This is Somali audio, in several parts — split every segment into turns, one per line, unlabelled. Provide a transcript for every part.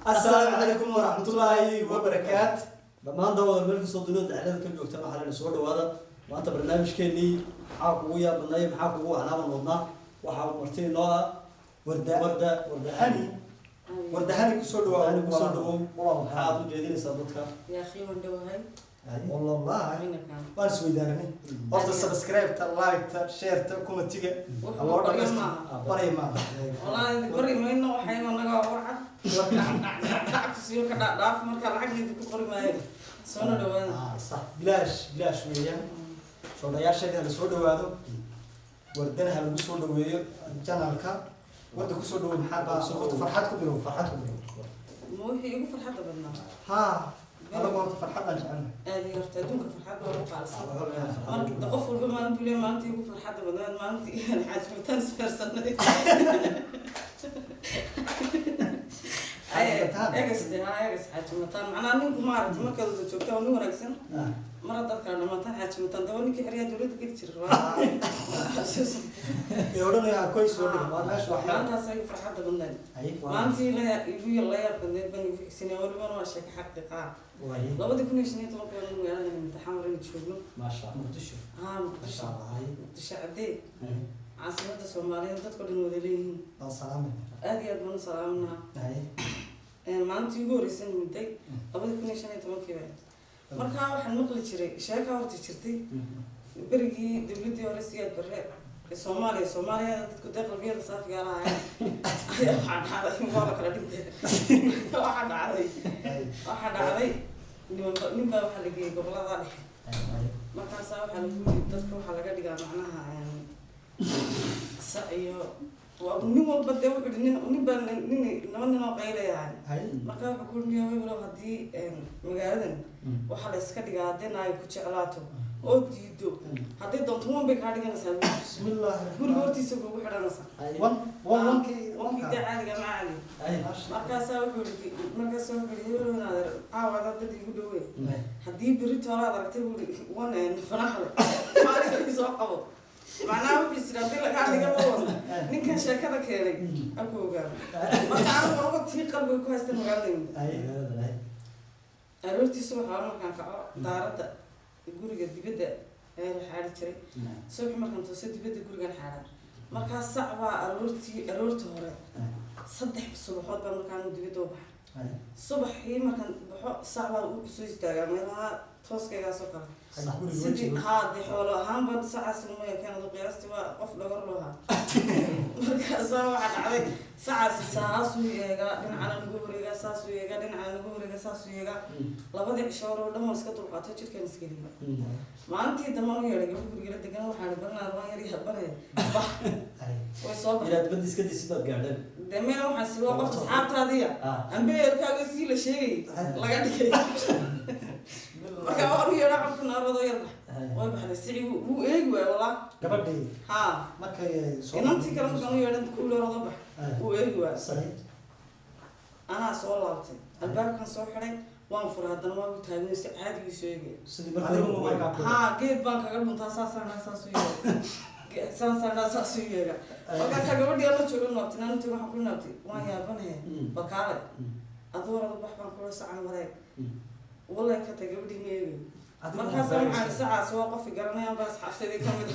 السلام عليكم ورحمة الله وبركاته. لما ندور الملك صدلود على كل وقت ما حنا نسود وهذا ما أنت برنامج كني حاقوية بنايم حاقوه على من وضنا وحاول مرتين نوع وردة هني كسود والله حاضر جديد صدقك
يا أخي وندو هاي
والله بس ويدارني أفضل سبسكرايب لايك شير كومنت تيجي
والله
بري ما
والله بري ما إنه حين أنا قاعد ورعد تسير كذا ضعف مركز العقل يدك بري ما سونا دوان
صح بلاش وياه صودا يا شيء هذا صودا وهذا وردنا هذا صودا وياه جانا الكا ورد كسود ومحبة صوت فرحتكم بيوم
مو هي يقول فرحة بدنا
ها أنا قلت فرحة أجعلنا
هذه يرتدون كفرحة وروح على الصلاة مرك تقفل بما أنت ما أنت يقول فرحة بدنا ما أنت الحاج متنس فرسنا أجلس حاج متن أنا منكم ما أعرف ما كذا شو كانوا نور أحسن مرة ذكر أنا متن حاج متن دوني كحرية دولت قلت شروا
يقولون يا كويس ولا ما ماشي واحد
ما أنت سوي فرحة بدنا ما أنت لا يبي الله يبدأ بني سنة ولا ما شك حقيقة لو بدك كل شيء تمكن إنه يعني متحمرين تشوفون
ما شاء الله مقدشة ما شاء الله هاي
مقدشة عدي عاصمة الصومالية تذكر الموديلين
السلام
هذه أدمن سلامنا
هاي
ما أنت يقول رسم مدي لو بدك كل شيء تمكن مركها وحن مقلة شري شركة ورتشرتي برجي دبلتي ورسيات برا الصومالية تكون داخل فيها صافي على هذا مبارك لديك واحد علي نبى وحلقي قبل ذلك ما كان ساوي حلقي تذكر حلقة دقة معناها يعني سعي ونمو بدي وقعد نبى نمنا قيلة يعني ما كان بقول مياه ولا هدي مقالدن وحلا إسكادي قاعدين هاي كتشعلاته أو جيدو هدي دونتهم بيكادي نسأل
بسم الله
قول قولتي سبوا بحدا نسأل وان كي تعالي جماعي مركز سوي يقولون هذا هذا بدي يقولوا هدي بريت ولا دركتي وانا نفرح له ما أدري يسوقه معناه بيصير لك هذا قبل نكان شركة كذي أكو قام ما تعرف والله تيجي قلبي كويس تمقالين أروتي سوى حوالي كان كعار دارته يقول جد بدأ الحالة شيء سوى مركان توصل بدأ يقول جن حالة مركان صعبة أروتي هراء صدق بصبحات بمركان دبي دوبح صبح هي مركان بحق صعبة وسويس تاجر منها توصل كذا سكر سيدي هذا حوله هم بنت ساعة سنوية كانوا قياستي وقف لقرلها مركز واحد عليك ساعة سوية دين على نجوري ساسوية دين على نجوري ساسوية لابد يشاوروا ودم مسكت القطة تشيل كان سكينة ما أنتي تمام يا رجال بقول لك تجنا وحنا بنا ما يري هبنا بح ويصاب
إذا تبدي سكدي سبب قاعدين
دمنا وحسوا وقف أصحاب تادية أم بيركع يصير شيء لقد كده marka yara qabtan arado yar way baxday sii uu eeg way wala
gabadhii
ha
markay
soo inantii kale markaan u yeedhan ku leerado bax uu eeg way
saxiix
ana soo laabtay albaabkan soo xiray waan furay hadana waan u taagay si caadi u soo eegay
sidii markay
ha geed baan kaga dhuntaa saas u yeegay saas u yeegay marka gabadhii la joogo noqotay inantii waxaan ku noqotay waan yaabanahay bakaale adoorada bax baan ku saacan wareeg والله كنت قبلي ميري ما كان سامع ساعة سواء قف قرني بس حفتي كمل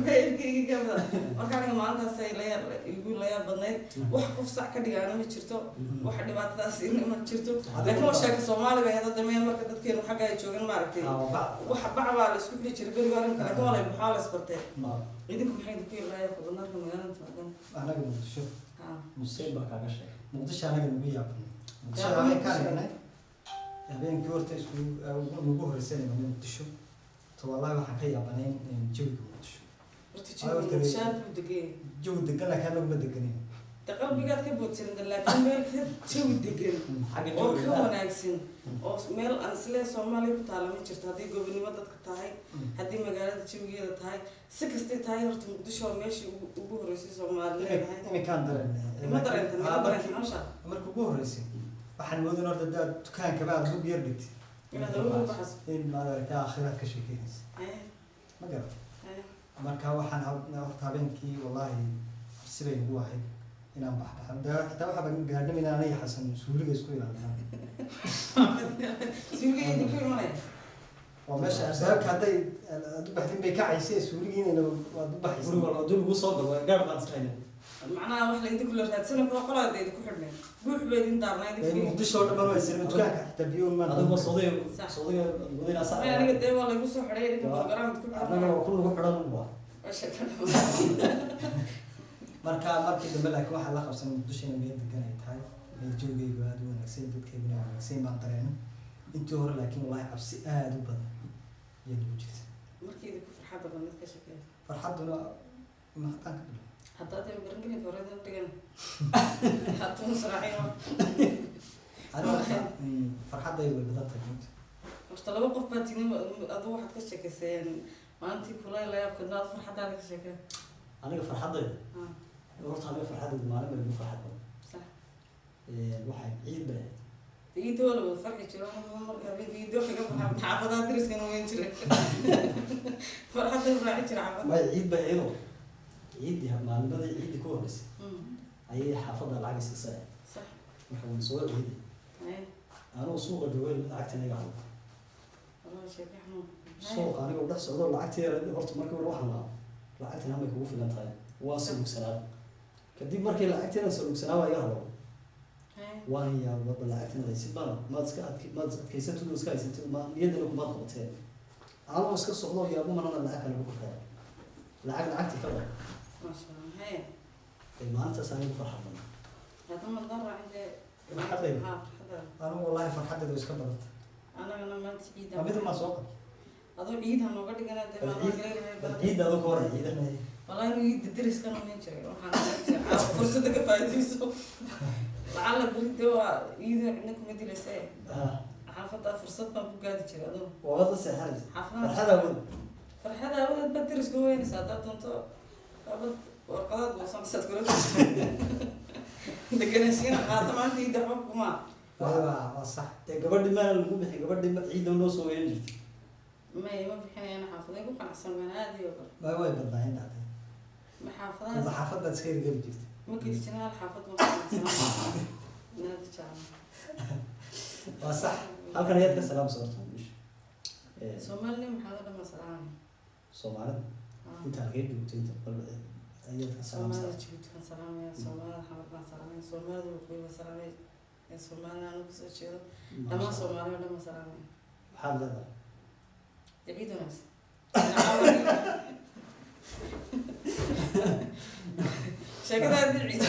بيركي كمل ما كان ما أنت سي ليا يقول ليا بنيت وحقف ساعة كده أنا مشرته واحد بعد تاسين ما مشرته لكن وش هيك سومالي بهذا دمية ما كنت كده حاجة يشوفين ما عرفتي وحب بعض السكوت اللي شربي قارن لكن والله بحال سبرتين يدكم حين تقول ليا قلنا لكم أنا أنت
أنا قلت شوف
مصيبة كذا شيء
مقدش أنا قلت بيا مقدش أنا كان habeen goorta isku ugu horeysay inaan Muqdisho to wallahi waxaan ka yaabanayn jawiga Muqdisho jawi degan laakiin lagu deganin
taqalbigaad ka boodsan laakiin meel ka jawi degan oo ka wanaagsan oo meel aan isla Soomaaliya ku taalo ma jirto hadii gobonimo dadka tahay hadii magaalada jawigeeda tahay si kastay tahay horta Muqdisho meeshii ugu horeysay Soomaaliya
iminkaan
dareentay
markuu ugu horeysay waxaan moodin horta dad dukaanka baad ugu yar dhigtay
inaad ugu baxas
in ma aragtay aakhiraad ka sheekeynaysa ma garan marka waxaan horta habeenkii wallahi sibay ugu ahayd
inaan baxbaxo xitaa waxaa baan gaadhnay inaan aniga xasan suuliga isku ilaalina
suuliga idinku imanaya
waa meesha albaabka hadday aad u baxdin bay kacaysay suuligiina waad u baxaysa
guriga hadduu lagu soo galo gaar baan iska haynay
macnaha wax la idinku la raadsana kula qolaada idinku xidhnay buux bay idin daarnaa idinku
muqdisho oo dhan waa isla dukaanka xitaa biyo ma
adigu sooday wadina sax
aniga dee waa lagu soo xidhay idinku program ku
anaga waa ku lagu xidhan waa
marka markii dambe laakiin waxaa la qabsan muqdishona meel degan ay tahay meel joogaygu aada u wanaagsan dadkeyguna wanaagsan baan dareeno intii hore laakiin wallahi cabsi aada u badan ayaa nagu jirta
markii idinku farxadda badnad ka shaqeeya
farxadduna mahadaan ka bilo
haddaad ima garangelinka hore dan dhigan hadduu saraacin
aniga farxadday way badan tahay runta
horta laba qof baa tini aduu waxaad ka sheekayseen maalintii kulay la yaabka daad farxaddaada ka sheekeen
aniga farxaddayda horta aniga farxaddayda maalin bay igu farxad badan
sax
waxay ciid bay ahayd
ciidda waa la wada farxi jiro marka ciidda waxa ka farxa xaafadaha dariskana weyn jiray farxadda raaci jira xaafadda
may ciid bay ahaydoo ciiddii maalinadii ciiddii ku horreysay ayay xaafadda lacag iska saay
sax
marka waan soo ciiday anuu suuqa joogay lacagtan iga hadlo
والله شيء حنون
suuqa aniga u dhex socdo lacagteeda horta markii hore waxaan lahaa lacagtan hamay kugu filan tahay waa salugsanaa kadib markii lacagteeda salugsanaa waa iga hadlo waan yaababa lacagteeda si bana maad iska adkaysatid iska haysatid ma niyadana kumaad qabatee anoo iska socdo yaabo manana lacag kale ku kortay lacagtii ka badan
ما شاء الله هاي
maalintaas anigu farxad badan
هذا من ضر عندي
farxadayda
ها فرحة
anigu wallahi farxaddeedu iska badanta
أنا ما تعيد
mid ma soo qab
أظن عيد هم وقت كنا دائما
ciidda adoo ka hor ciida
والله إنه يد الدرس كانوا من شيء وحنا فرصة كفاية لعل قلت دوا عيد عندكم مدرسة حافظة فرصة ما بقعد شيء أظن
waa wada seexanaysa
حافظة
farxada wada
فرحة أول بدرس كوين سادات أنتو أبد ورقات وصل ستقول دكنا سينا خاتم عندي دحوك ما
waa sax
dee gabadhi maana lagu bixi gabadhi ciidda noo soo weyn jirtay
ما في حين أنا حافظة يقول قناع سلمان هذه وقل
ma way badnaayn dhacday
ما
kulba
حافظة
xaafaddaad iska hirgeli jirtay
ما كنت جنال حافظ ما كنت نادي شعر
waa sax
halkan ayaad ka salaam soorta
سومالي محاضرة مسألة
soomaalida inta halkay joogtay inta qol ayaad ka salaam
سومالي
soorta
جبت كان سلامي سومالي حمد كان سلامي سومالي وقوي سلامي سومالي أنا بس أشيل لما سومالي ولا سلامي
maxaad leedahay
يعيد نفسي شكلها هذه العيد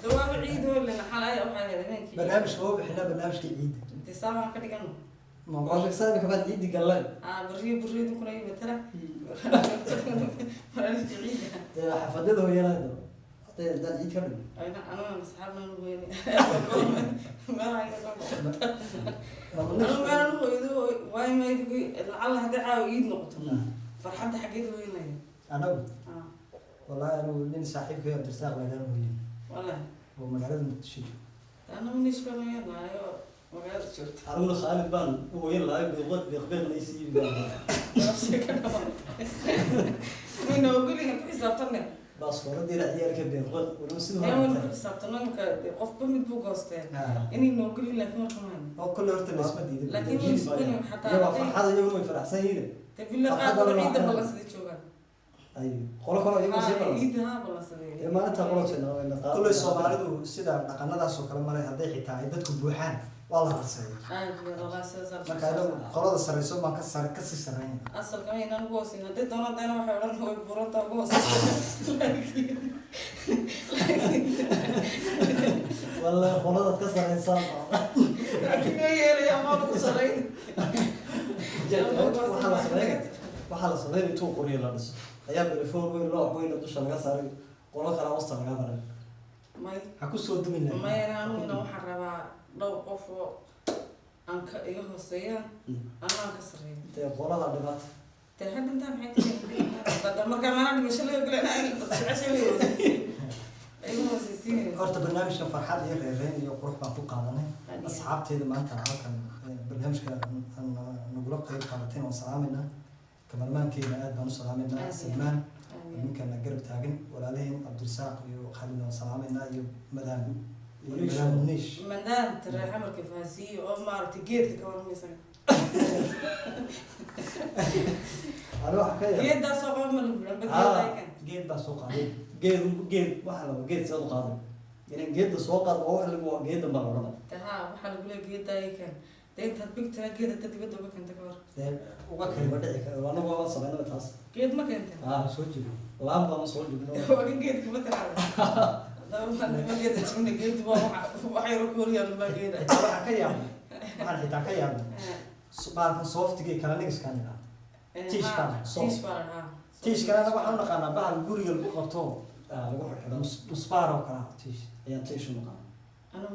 ثواب العيد ولا حلايا أو حاجة ذيك
barnaamijka waa bixinaa barnaamijka ciidda
أنت سامع كده كانوا
waa shaqsaada kabaad ciiddi galleen
بريه دكنا يبتلع برنامج العيد
dee xafadada hooyanaada hadday hadaan ciid ka dhigo
أنا أصحابنا نقول ما راح يقول أنا ما نقول واي ما يدقي لعل هذا عاويد نقطة فرحت حقيقة وين
anagu wallahi anigu nin saaxiibkay oo dirsaaq laydaan mooyin
والله
oo magaalada muqdisho
أنا من إيش بنا يلا أيوة وغير شرط
aniguna khaalid baan u hooyan lahay beeqbeeqnaysii
نفس كده مين أقول لك في سبتنا
baaskooladii ciyaalka beeqbeeq waliba sidoo
أنا
hore
أقول في سبتنا قف بمد بوجوستين إني نقول لك ما كمان
oo kolle horta laysma diidin
لكن مسؤولين حتى
iyagaa farxada iyaguna way faraxsan yihiin
تبي لك هذا العيد بالله سدي شوغان
ay qolo kale iyagoo sii balas
عيد ها بالله سدي
ee maalinta qolotena way naqaan
kolley soomaalidu sida dhaqanadaas oo kale male hadday xitaa ay dadku buuxaan waa la harsaday
والله سأسأل
marka anagu qolada sarreyso baan kasii sarreynaya
أصل كمان أنا قوسين هدي دونا دانا وحيران هو بروتا قوس
walla qoladaad ka sarreysaan
لكن هي اللي ما بوصلين
waxaa la sameyn intuu qoriyo la dhiso ayaa telefoon weyn loo aqoyna dusha laga saaray qolo kale hoosta laga maray
ما
ha ku soo dumin
ما ينامون إنه حربا لو قفوا أنك إيه هوسيان أنا أنكسرين
dee qolada dhibaata
تهدم تام حتى بدل ما كمان أنا مش اللي يقول أنا عشان اللي أيوة هوسيسين
horta barnaamijka farxad iyo reereen iyo qurux baan ku qaadanay asxaabteeda maanta halkan barnaamijka nagula qeyb qaadateen waan salaameynaa kamalmaankeena aad baan u salaameynaa salmaan ninkana garab taagan walaalaheen cabdirasaaq iyo khalid oo salaamayna iyo madam nish
mandaan tare xamarka faasiyo oo maaragtay geedka ka warmaysan
أنا واحد كذا
geeddaas oo qaba ma lagu guran bageedaykan
geed baa soo qaaday
جيد واحد جيد سيد قاضي يعني جيد السوق قاضي واحد اللي هو جيد مرة
taha waxaa lagu leeyahay geedaykan deyntaad bigtana geed hadda dibadda uga keenta ka hor
وقت بدعي وأنا هو صبينا بتحس
geed ma keenta
soo jiro
لام ما صور جبنا
waa kan geedka ma tiraada dawaan ma geeda jibna geed waxay rokooriyaan ma geeda
waxaan ka yaabay waxaan xitaa ka yaabay baalkan softigii kala nigiskan idhaa tiishkana waxaan u naqaanaa bahal guriga lagu qabto
lagu xidho
musbaar oo kala tiish
ayaan tiish u naqaan
anu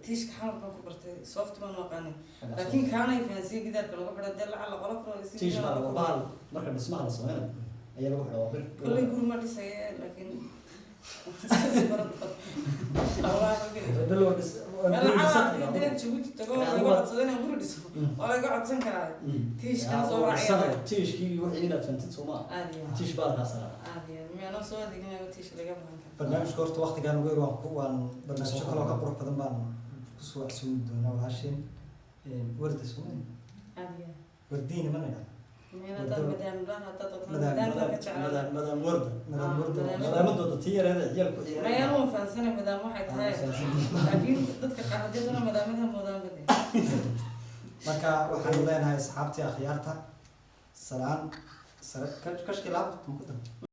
tiishka xamar baan ku bartay soft baan u aqaanay laakiin kaanay fahansiye gidaarka lagu xidho dee lacala qola karo
tiish baa bahal marka dhismaha la sameeyo ayaa lagu xidho bir
kolley guri ma dhisaya laakiin Jabuuti tago laga codsadana guri dhiso waa laga codsan karaa tiishkan soo raacaya
tiishkii wixii inaad fantid soo ma tiish baa halkaas
meelo soo adeeganayo tiish laga bahan karo
barnaamijka horta waqtigaan ugu yar waan barnaamijyo kaloo ka qurux badan baan kusoo casuumi doonaa walaasheen warda soomaali wardiina ma nidhaa
madam warda madaamadooda tii yareeda ciyaalku
mayaan u fahansanay madaam waxay tahay laakiin dadka qaar haddii madaamada moodaan bade
marka waxaan leenahay asxaabtii akhyaarta salaan sare kashki laabta